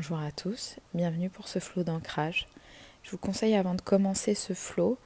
Bonjour à tous, bienvenue pour ce flow d'ancrage. Je vous conseille avant de commencer ce flow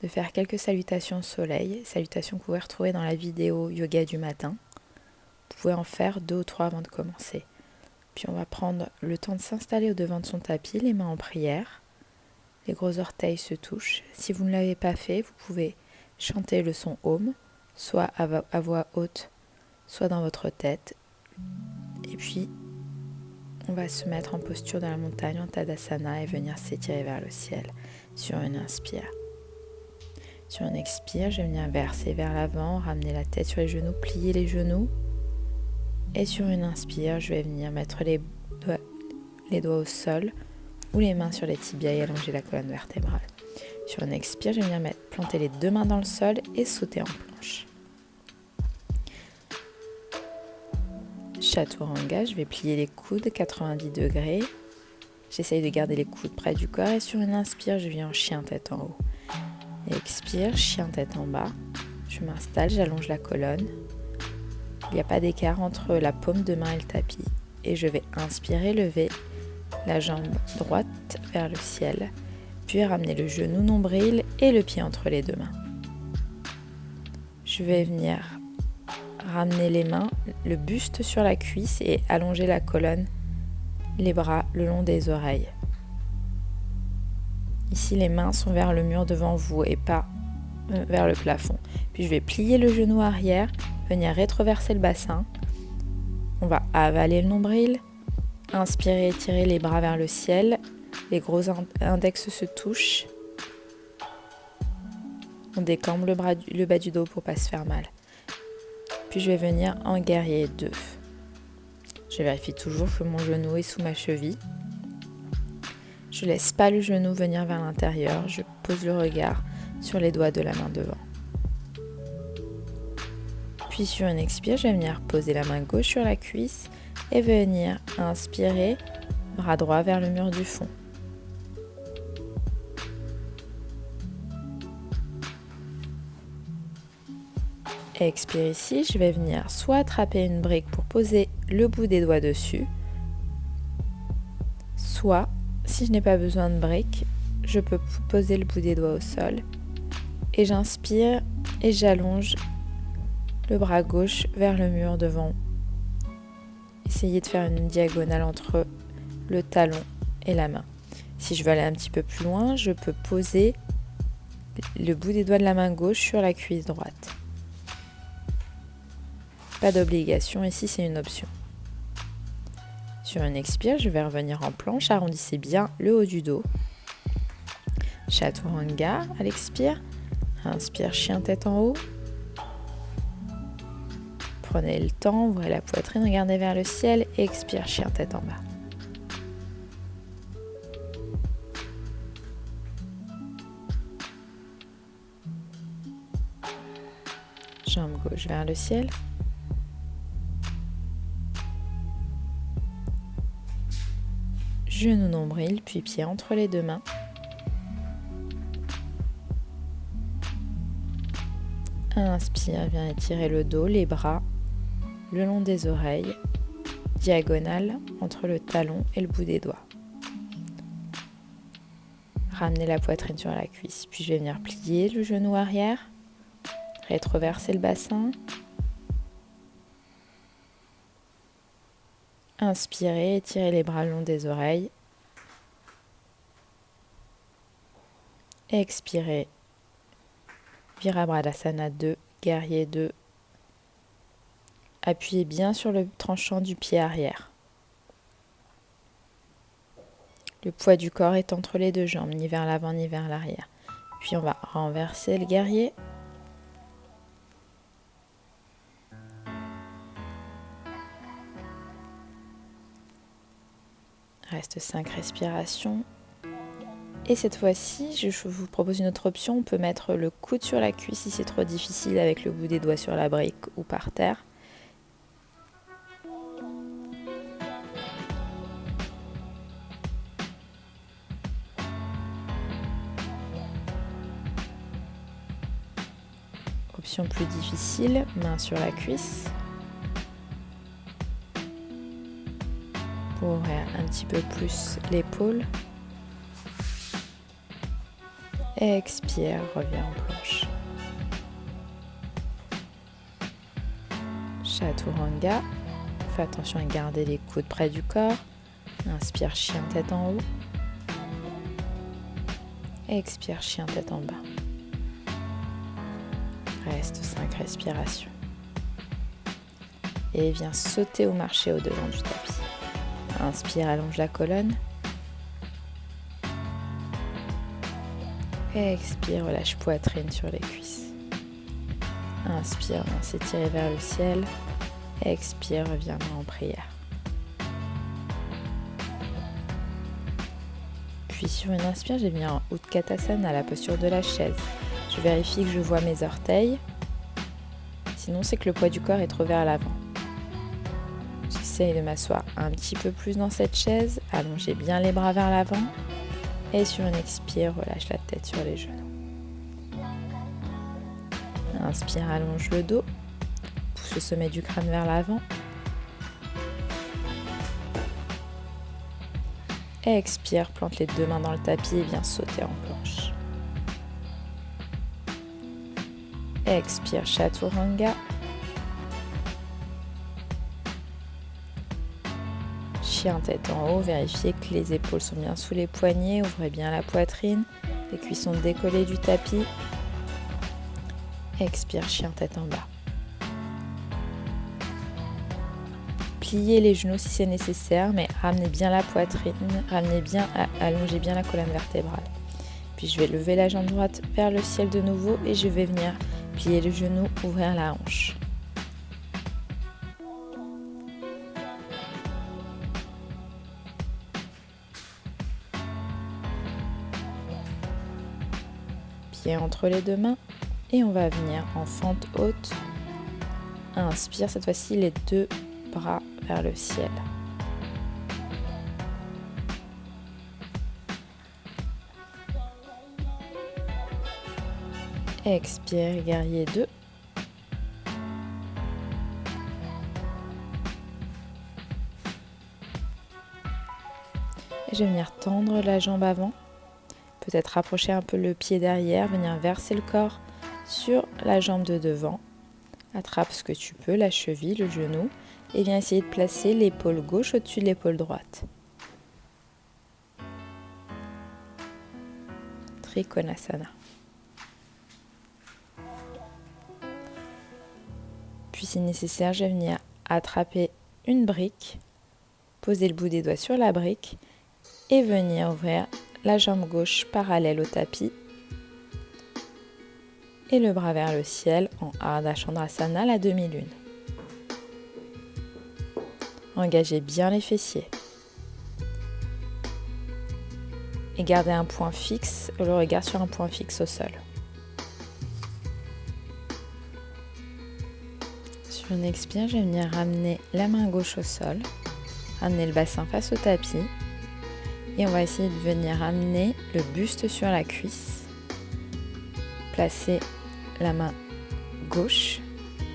de faire quelques salutations au soleil, salutations que vous pouvez retrouver dans la vidéo yoga du matin. Vous pouvez en faire 2 ou 3 avant de commencer. Puis on va prendre le temps de s'installer au devant de son tapis, les mains en prière. Les gros orteils se touchent. Si vous ne l'avez pas fait, vous pouvez chanter le son Om, soit à voix haute, soit dans votre tête. Et puis on va se mettre en posture dans la montagne, en Tadasana, et venir s'étirer vers le ciel sur une inspire. Sur une expire, je vais venir verser vers l'avant, ramener la tête sur les genoux, plier les genoux. Et sur une inspire, je vais venir mettre les doigts au sol ou les mains sur les tibias et allonger la colonne vertébrale. Sur une expire, je vais venir planter les 2 mains dans le sol et sauter en planche. Chaturanga, je vais plier les coudes 90 degrés. J'essaye de garder les coudes près du corps et sur une inspire, je viens en chien tête en haut. Et expire, chien tête en bas. Je m'installe, j'allonge la colonne. Il n'y a pas d'écart entre la paume de main et le tapis. Et je vais inspirer, lever la jambe droite vers le ciel, puis ramener le genou nombril et le pied entre les 2 mains. Je vais venir ramener les mains, le buste sur la cuisse et allonger la colonne, les bras le long des oreilles. Ici, les mains sont vers le mur devant vous et pas vers le plafond. Puis je vais plier le genou arrière, venir rétroverser le bassin. On va avaler le nombril, inspirer, étirer les bras vers le ciel. Les gros index se touchent. On décambre le bas du dos pour ne pas se faire mal. Puis je vais venir en guerrier 2. Je vérifie toujours que mon genou est sous ma cheville. Je ne laisse pas le genou venir vers l'intérieur. Je pose le regard sur les doigts de la main devant. Puis sur une expire, je vais venir poser la main gauche sur la cuisse et venir inspirer, bras droit vers le mur du fond. Expire ici, je vais venir soit attraper une brique pour poser le bout des doigts dessus, soit, si je n'ai pas besoin de brique, je peux poser le bout des doigts au sol. Et j'inspire et j'allonge le bras gauche vers le mur devant. Essayez de faire une diagonale entre le talon et la main. Si je veux aller un petit peu plus loin, je peux poser le bout des doigts de la main gauche sur la cuisse droite. Pas d'obligation, ici c'est une option. Sur une expire, je vais revenir en planche, arrondissez bien le haut du dos. Chaturanga à l'expire, inspire chien tête en haut. Prenez le temps, ouvrez la poitrine, regardez vers le ciel et expire chien tête en bas. Jambe gauche vers le ciel. Genou nombril, puis pied entre les 2 mains. Inspire, viens étirer le dos, les bras le long des oreilles, diagonale entre le talon et le bout des doigts. Ramenez la poitrine sur la cuisse, puis je vais venir plier le genou arrière, rétroverser le bassin. Inspirez, étirez les bras le long des oreilles. Expirez. Virabhadrasana 2, guerrier 2. Appuyez bien sur le tranchant du pied arrière. Le poids du corps est entre les 2 jambes, ni vers l'avant ni vers l'arrière. Puis on va renverser le guerrier. Reste 5 respirations. Et cette fois-ci, je vous propose une autre option. On peut mettre le coude sur la cuisse si c'est trop difficile avec le bout des doigts sur la brique ou par terre. Option plus difficile, main sur la cuisse. pour ouvrir un petit peu plus l'épaule. Expire, reviens en planche. Chaturanga. Fais attention à garder les coudes près du corps. Inspire, chien tête en haut. Expire, chien tête en bas. Reste 5 respirations. Et viens sauter ou marcher au-devant du tapis. Inspire, allonge la colonne. Expire, relâche poitrine sur les cuisses. Inspire, viens s'étirer vers le ciel. Expire, reviens en prière. Puis sur une inspire, je vais venir en Utkatasana, la posture de la chaise. Je vérifie que je vois mes orteils. Sinon, c'est que le poids du corps est trop vers l'avant. J'essaye de m'asseoir un petit peu plus dans cette chaise. Allongez bien les bras vers l'avant. Et sur une expire, relâche la tête sur les genoux. Inspire, allonge le dos. Pousse le sommet du crâne vers l'avant. Expire, plante les 2 mains dans le tapis et viens sauter en planche. Expire, Chaturanga. Chien tête en haut, vérifiez que les épaules sont bien sous les poignets, ouvrez bien la poitrine, les cuisses sont décollées du tapis. Expire, chien tête en bas. Pliez les genoux si c'est nécessaire, mais ramenez bien la poitrine, allongez bien la colonne vertébrale. Puis je vais lever la jambe droite vers le ciel de nouveau et je vais venir plier le genou, ouvrir la hanche. Pied entre les 2 mains et on va venir en fente haute. Inspire, cette fois-ci les 2 bras vers le ciel. Expire, guerrier 2. Et je vais venir tendre la jambe avant. Peut-être rapprocher un peu le pied derrière, venir verser le corps sur la jambe de devant. Attrape ce que tu peux, la cheville, le genou, et viens essayer de placer l'épaule gauche au-dessus de l'épaule droite. Trikonasana. Puis si nécessaire, je vais venir attraper une brique, poser le bout des doigts sur la brique et venir ouvrir la jambe gauche parallèle au tapis et le bras vers le ciel en Ardha Chandrasana, la demi-lune. Engagez bien les fessiers. Et gardez un point fixe, le regard sur un point fixe au sol. Sur une expire, je vais venir ramener la main gauche au sol, ramener le bassin face au tapis. Et on va essayer de venir amener le buste sur la cuisse. Placer la main gauche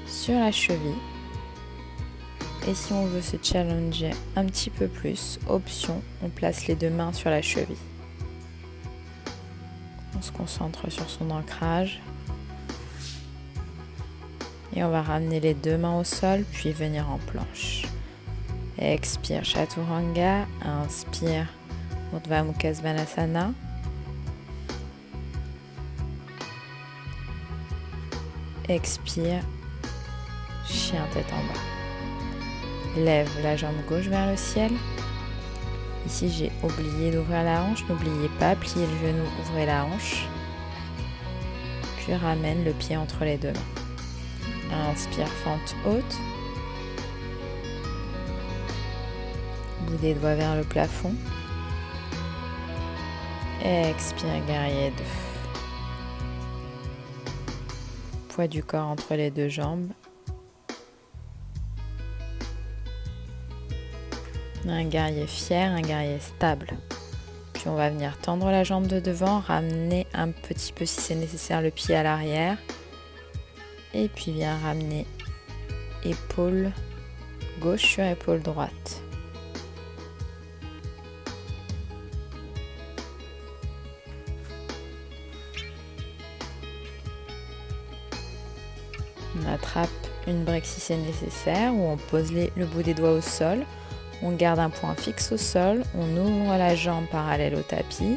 sur la cheville. Et si on veut se challenger un petit peu plus, option, on place les 2 mains sur la cheville. On se concentre sur son ancrage. Et on va ramener les 2 mains au sol, puis venir en planche. Expire, Chaturanga. Inspire, Urdhva Mukha Svanasana. Expire, chien tête en bas. Lève la jambe gauche vers le ciel. Ici, j'ai oublié d'ouvrir la hanche. N'oubliez pas, pliez le genou, ouvrez la hanche. Puis ramène le pied entre les 2 mains. Inspire, fente haute. Bout des doigts vers le plafond. Expire, guerrier 2. Poids du corps entre les 2 jambes. Un guerrier fier, un guerrier stable. Puis on va venir tendre la jambe de devant, ramener un petit peu si c'est nécessaire le pied à l'arrière. Et puis viens ramener épaule gauche sur épaule droite. On attrape une brique si c'est nécessaire, ou on pose le bout des doigts au sol. On garde un point fixe au sol, on ouvre la jambe parallèle au tapis.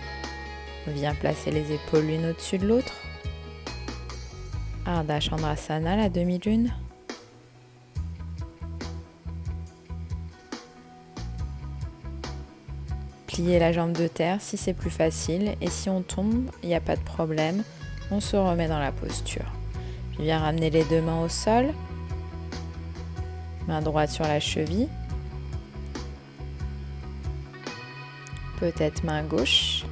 On vient placer les épaules l'une au-dessus de l'autre. Ardha Chandrasana, la demi-lune. Pliez la jambe de terre si c'est plus facile, et si on tombe, il n'y a pas de problème, on se remet dans la posture. Puis viens ramener les deux mains au sol, main droite sur la cheville, peut-être main gauche.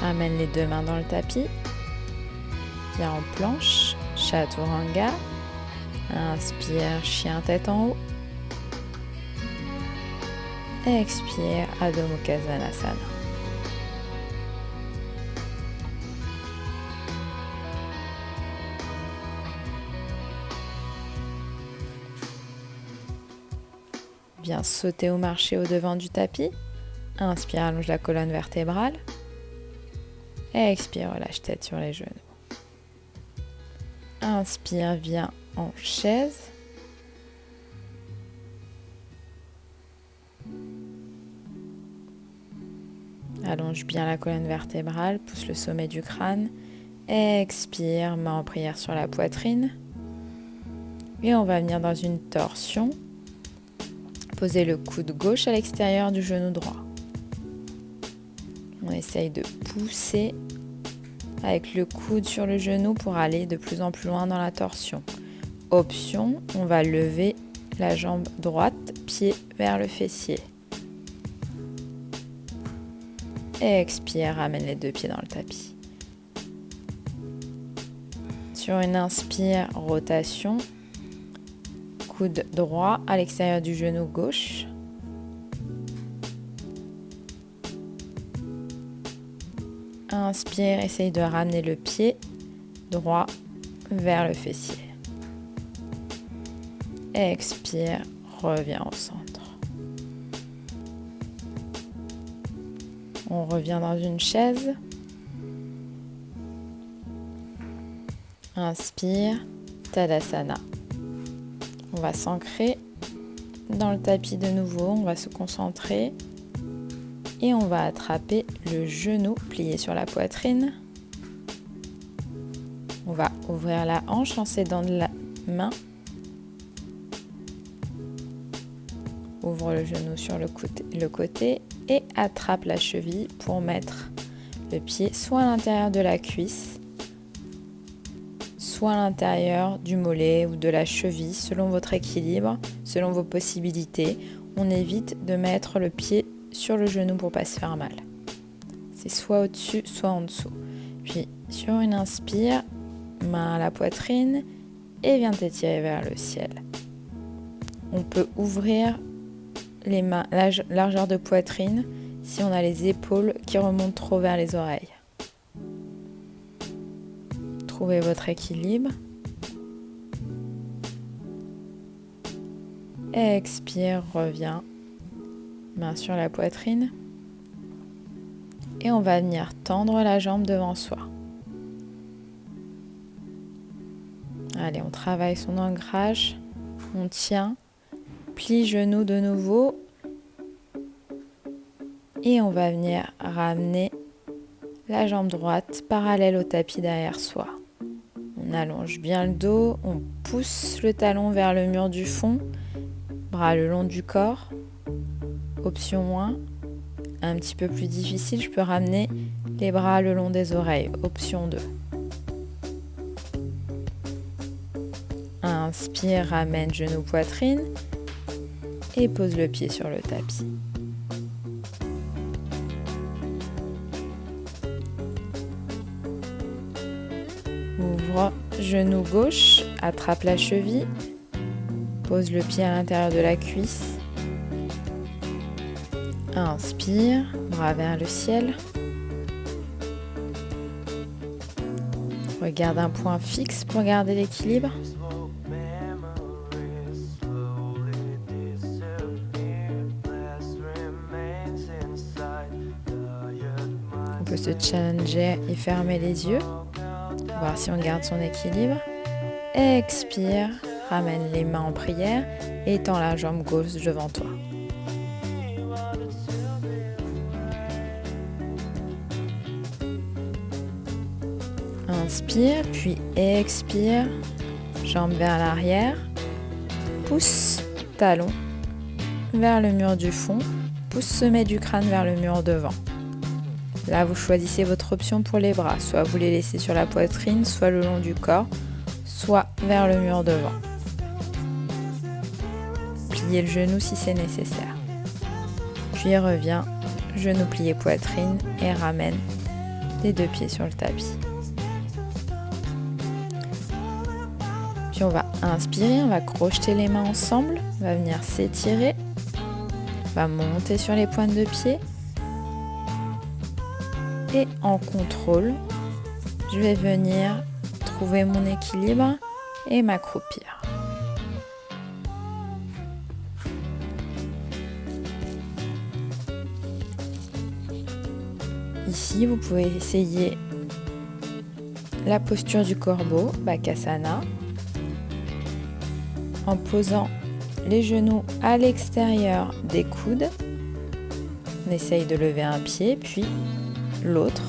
Ramène les deux mains dans le tapis, viens en planche, Chaturanga. Inspire, chien tête en haut. Expire, Adho Mukha Svanasana. Viens sauter ou marcher au devant du tapis. Inspire, allonge la colonne vertébrale. Expire, relâche tête sur les genoux. Inspire, viens en chaise. Allonge bien la colonne vertébrale, pousse le sommet du crâne. Expire, main en prière sur la poitrine. Et on va venir dans une torsion. Poser le coude gauche à l'extérieur du genou droit. On essaye de pousser avec le coude sur le genou pour aller de plus en plus loin dans la torsion. Option, on va lever la jambe droite, pied vers le fessier. Expire, ramène les deux pieds dans le tapis. Sur une inspire, rotation. Coude droit à l'extérieur du genou gauche. Inspire, essaye de ramener le pied droit vers le fessier. Expire, reviens au centre. On revient dans une chaise. Inspire, Tadasana. On va s'ancrer dans le tapis de nouveau, on va se concentrer et on va attraper le genou plié sur la poitrine. On va ouvrir la hanche en s'aidant de la main. Ouvre le genou sur le côté et attrape la cheville pour mettre le pied soit à l'intérieur de la cuisse, soit à l'intérieur du mollet ou de la cheville, selon votre équilibre, selon vos possibilités. On évite de mettre le pied sur le genou pour ne pas se faire mal. C'est soit au-dessus, soit en dessous. Puis sur une inspire, main à la poitrine et viens t'étirer vers le ciel. On peut ouvrir les mains, la largeur de poitrine si on a les épaules qui remontent trop vers les oreilles. Trouvez votre équilibre. Expire, reviens. Main sur la poitrine. Et on va venir tendre la jambe devant soi. Allez, on travaille son ancrage. On tient. Plie genou de nouveau. Et on va venir ramener la jambe droite parallèle au tapis derrière soi. On allonge bien le dos, on pousse le talon vers le mur du fond, bras le long du corps. Option 1, un petit peu plus difficile, je peux ramener les bras le long des oreilles. Option 2. Inspire, ramène genou poitrine et pose le pied sur le tapis. Ouvre genou gauche, attrape la cheville, pose le pied à l'intérieur de la cuisse. Inspire, bras vers le ciel. Regarde un point fixe pour garder l'équilibre. peut se challenger et fermer les yeux, voir si on garde son équilibre. Expire, ramène les mains en prière et étends la jambe gauche devant toi. Inspire, puis expire, jambes vers l'arrière, pouce, talon vers le mur du fond, pouce sommet du crâne vers le mur devant. Là, vous choisissez votre option pour les bras, soit vous les laissez sur la poitrine, soit le long du corps, soit vers le mur devant. Pliez le genou si c'est nécessaire. Puis reviens, genou plié poitrine et ramène les deux pieds sur le tapis. Puis on va inspirer, on va crocheter les mains ensemble, on va venir s'étirer, on va monter sur les pointes de pied. Et en contrôle, je vais venir trouver mon équilibre et m'accroupir. Ici, vous pouvez essayer la posture du corbeau, Bakasana, en posant les genoux à l'extérieur des coudes. On essaye de lever un pied, puis l'autre,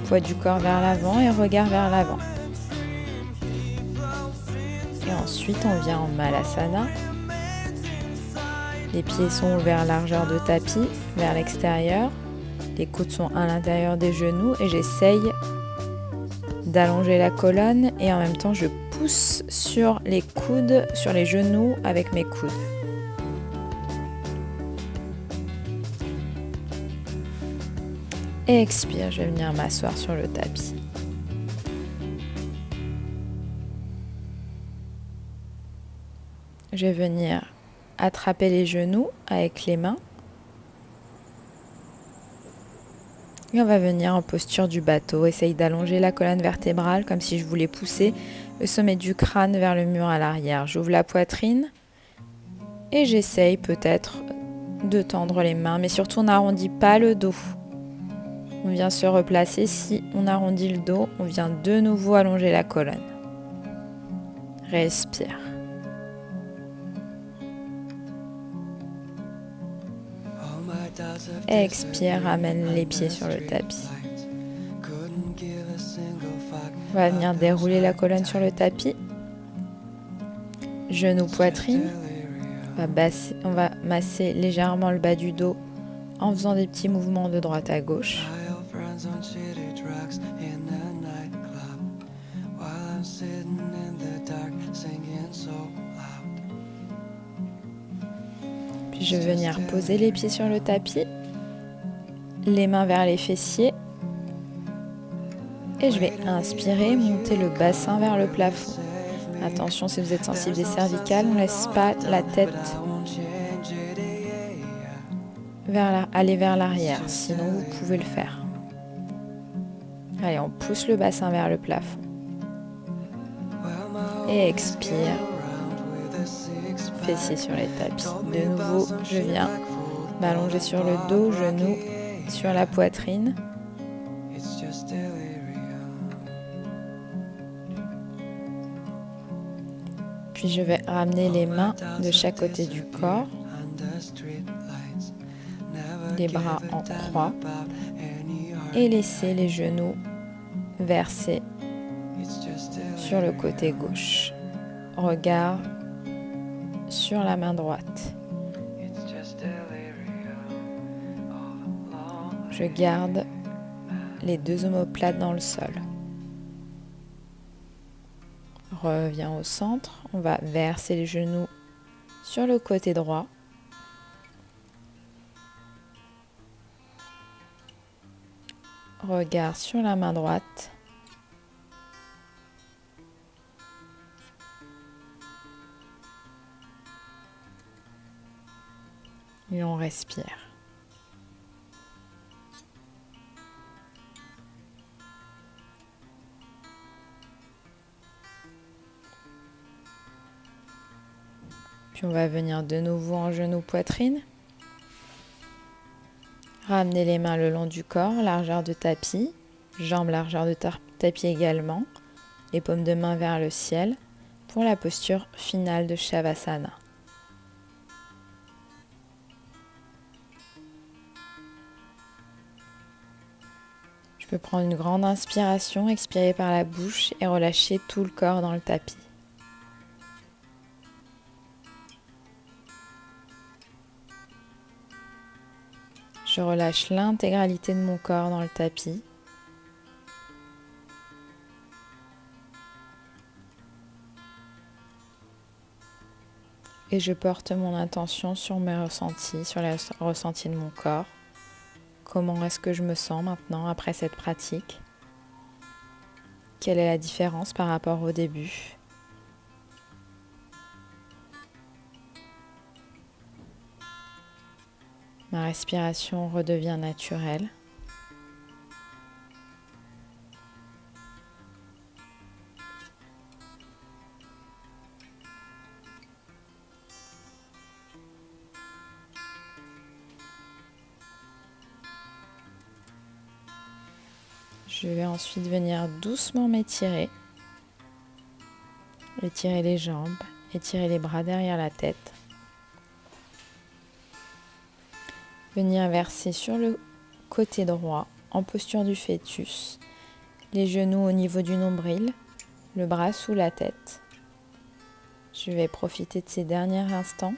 poids du corps vers l'avant et regard vers l'avant. Et ensuite, on vient en Malasana. Les pieds sont ouverts largeur de tapis, vers l'extérieur. Les coudes sont à l'intérieur des genoux et j'essaye d'allonger la colonne et en même temps, je pousse sur les coudes, sur les genoux avec mes coudes. Expire, je vais venir m'asseoir sur le tapis. Je vais venir attraper les genoux avec les mains. Et on va venir en posture du bateau. Essaye d'allonger la colonne vertébrale comme si je voulais pousser le sommet du crâne vers le mur à l'arrière. J'ouvre la poitrine et j'essaye peut-être de tendre les mains, mais surtout on n'arrondit pas le dos. On vient se replacer. Si on arrondit le dos, on vient de nouveau allonger la colonne. Respire. Expire, ramène les pieds sur le tapis. On va venir dérouler la colonne sur le tapis. Genou, poitrine. On va masser légèrement le bas du dos en faisant des petits mouvements de droite à gauche. Puis je vais venir poser les pieds sur le tapis, les mains vers les fessiers. Et je vais inspirer, monter le bassin vers le plafond. Attention, si vous êtes sensible des cervicales, on ne laisse pas la tête aller vers l'arrière, sinon vous pouvez le faire. Allez, on pousse le bassin vers le plafond. Et expire. Fessiers sur les tapis. De nouveau, je viens m'allonger sur le dos, genoux sur la poitrine. Puis je vais ramener les mains de chaque côté du corps. Les bras en croix. Et laisser les genoux verser sur le côté gauche. Regard sur la main droite. Je garde les deux omoplates dans le sol. Reviens au centre. On va verser les genoux sur le côté droit. Regard sur la main droite. Et on respire. Puis on va venir de nouveau en genou poitrine. Ramenez les mains le long du corps, largeur de tapis, jambes largeur de tapis également, les paumes de main vers le ciel pour la posture finale de Shavasana. Je peux prendre une grande inspiration, expirer par la bouche et relâcher tout le corps dans le tapis. Je relâche l'intégralité de mon corps dans le tapis. Et je porte mon attention sur mes ressentis, sur les ressentis de mon corps. Comment est-ce que je me sens maintenant après cette pratique? Quelle est la différence par rapport au début? Ma respiration redevient naturelle. Je vais ensuite venir doucement m'étirer. Étirer les jambes, étirer les bras derrière la tête. Venir verser sur le côté droit en posture du fœtus. Les genoux au niveau du nombril, le bras sous la tête. Je vais profiter de ces derniers instants.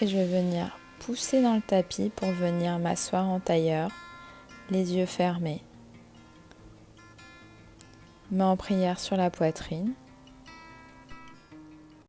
Et je vais venir pousser dans le tapis pour venir m'asseoir en tailleur, les yeux fermés. Mains en prière sur la poitrine.